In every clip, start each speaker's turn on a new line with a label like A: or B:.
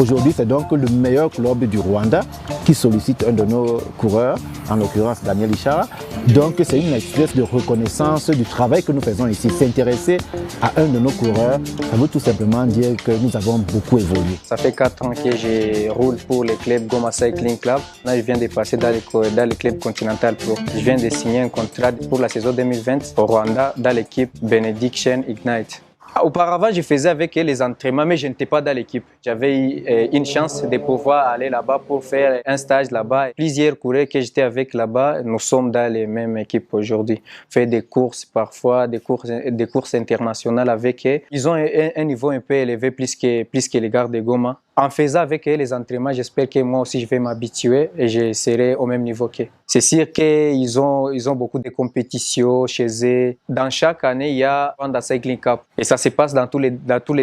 A: Aujourd'hui, c'est donc le meilleur club du Rwanda qui sollicite un de nos coureurs, en l'occurrence Daniel Ishara. Donc c'est une espèce de reconnaissance du travail que nous faisons ici. S'intéresser à un de nos coureurs, ça veut tout simplement dire que nous avons beaucoup évolué.
B: Ça fait 4 ans que je roule pour le club Goma Cycling Club. Là, je viens de passer dans le club Continental Pro. Je viens de signer un contrat pour la saison 2020 au Rwanda dans l'équipe Benediction Ignite. Auparavant, je faisais avec eux les entraînements, mais je n'étais pas dans l'équipe. J'avais eu une chance de pouvoir aller là-bas pour faire un stage là-bas. Plusieurs coureurs que j'étais avec là-bas, nous sommes dans les mêmes équipes aujourd'hui. Fait des courses parfois, des courses internationales avec eux. Ils ont un niveau un peu élevé plus que les gars de Goma. En faisant avec eux les entraînements, j'espère que moi aussi je vais m'habituer et je serai au même niveau qu'eux. C'est sûr qu'ils ont beaucoup de compétitions chez eux. Dans chaque année, il y a Rwanda Cycling Cup et ça se passe dans tous les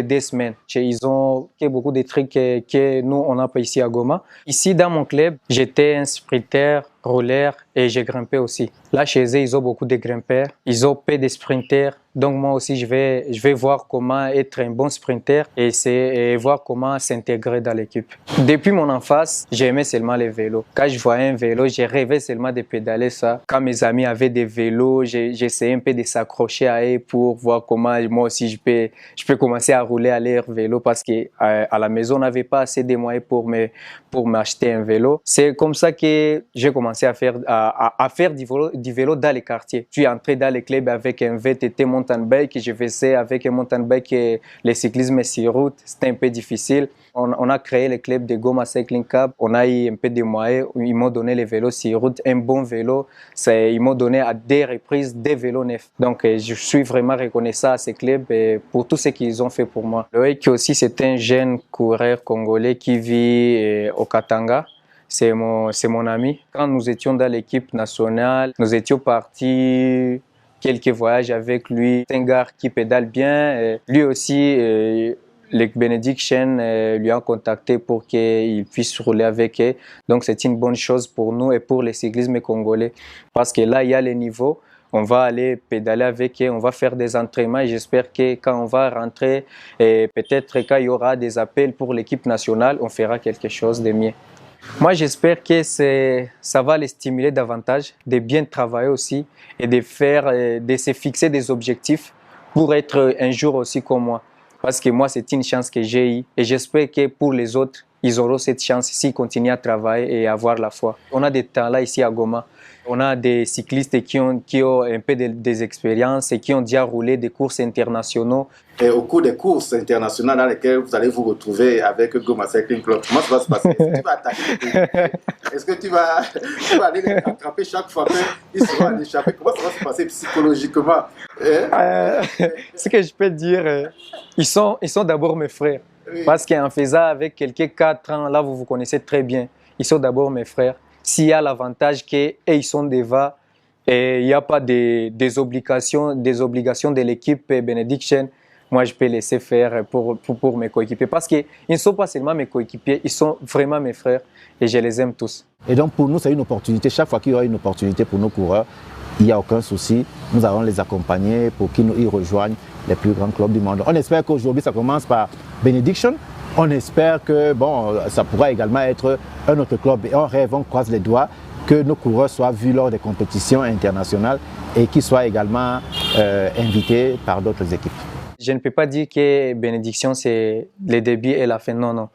B: 2 semaines. Ils ont beaucoup de trucs que nous, on n'a pas ici à Goma. Ici, dans mon club, j'étais un sprinter, roller et j'ai grimpé aussi. Là, chez eux, ils ont beaucoup de grimpeurs. Ils ont peu de sprinters. Donc, moi aussi, je vais voir comment être un bon sprinter et voir comment s'intégrer dans l'équipe. Depuis mon enfance, j'aimais seulement les vélos. Quand je voyais un vélo, j'ai rêvé seulement de pédaler ça. Quand mes amis avaient des vélos, j'essayais un peu de s'accrocher à eux pour voir comment moi aussi je peux commencer à rouler à leur vélo parce qu'à la maison, on n'avait pas assez de moyens pour m'acheter un vélo. C'est comme ça que j'ai commencé à faire du vélo dans les quartiers. Je suis entré dans les clubs avec un VTT mountain bike. Je faisais avec un mountain bike les cyclismes sur route. C'était un peu difficile. On a créé le club de Goma Cycling Club. On a eu un peu de moyens. Ils m'ont donné les vélos sur route, un bon vélo. Ils m'ont donné à des reprises des vélos neufs. Donc, je suis vraiment reconnaissant à ces clubs pour tout ce qu'ils ont fait pour moi. Loïc aussi, c'est un jeune coureur congolais qui vit au Katanga. C'est mon ami. Quand nous étions dans l'équipe nationale, nous étions partis quelques voyages avec lui. C'est un gars qui pédale bien. Lui aussi, les Benediction lui ont contacté pour qu'il puisse rouler avec eux. Donc c'est une bonne chose pour nous et pour le cyclisme congolais. Parce que là, il y a les niveaux. On va aller pédaler avec eux, on va faire des entraînements et j'espère que quand on va rentrer, et peut-être quand il y aura des appels pour l'équipe nationale, on fera quelque chose de mieux. Moi, j'espère que ça va les stimuler davantage, de bien travailler aussi et de se fixer des objectifs pour être un jour aussi comme moi. Parce que moi, c'est une chance que j'ai eue et j'espère que pour les autres, ils auront cette chance s'ils continuent à travailler et à avoir la foi. On a des talents ici à Goma. On a des cyclistes qui ont un peu des expériences et qui ont déjà roulé des courses internationaux.
A: Et au cours des courses internationales dans lesquelles vous allez vous retrouver avec Goma Cycling Club, comment ça va se passer? Est-ce que tu vas attaquer? Est-ce que tu vas aller les attraper chaque fois qu'ils seront à l'échappée? Comment ça va se passer psychologiquement?
B: Ce que je peux dire, ils sont d'abord mes frères. Oui. Parce qu'en faisant avec quelqu'un 4 ans, là vous vous connaissez très bien, ils sont d'abord mes frères. S'il y a l'avantage qu'ils sont devant et il n'y a pas des obligations de l'équipe Benediction, moi je peux laisser faire pour mes coéquipiers. Parce qu'ils ne sont pas seulement mes coéquipiers, ils sont vraiment mes frères et je les aime tous.
A: Et donc pour nous, c'est une opportunité. Chaque fois qu'il y aura une opportunité pour nos coureurs, il n'y a aucun souci. Nous allons les accompagner pour qu'ils y rejoignent les plus grands clubs du monde. On espère qu'aujourd'hui, ça commence par Benediction. On espère que ça pourra également être un autre club. Et on rêve, on croise les doigts que nos coureurs soient vus lors des compétitions internationales et qu'ils soient également invités par d'autres équipes.
B: Je ne peux pas dire que Benediction, c'est le début et la fin. Non, non.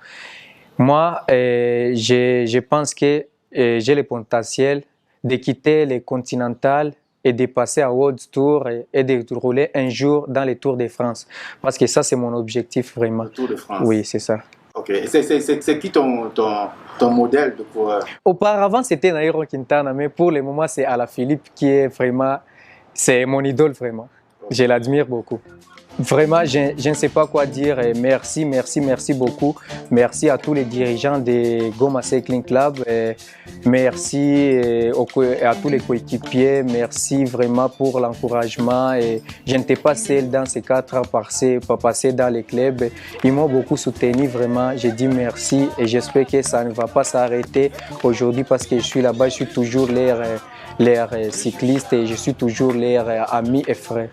B: Moi, je pense que j'ai le potentiel de quitter les continentales et de passer à World Tour et de rouler un jour dans les Tours de France. Parce que ça, c'est mon objectif vraiment.
A: Le Tour de France?
B: Oui, c'est ça.
A: Ok. C'est qui ton modèle de coureur?
B: Auparavant, c'était Nairo Quintana, mais pour le moment, c'est Alaphilippe qui est vraiment... C'est mon idole vraiment. Je l'admire beaucoup. Vraiment, je ne sais pas quoi dire. Merci beaucoup. Merci à tous les dirigeants de Goma Cycling Club. Merci à tous les coéquipiers. Merci vraiment pour l'encouragement. Je n'étais pas seul dans ces 4 ans passés dans les clubs. Ils m'ont beaucoup soutenu vraiment. J'ai dit merci et j'espère que ça ne va pas s'arrêter aujourd'hui parce que je suis là-bas. Je suis toujours leur cycliste et je suis toujours leur ami et frère.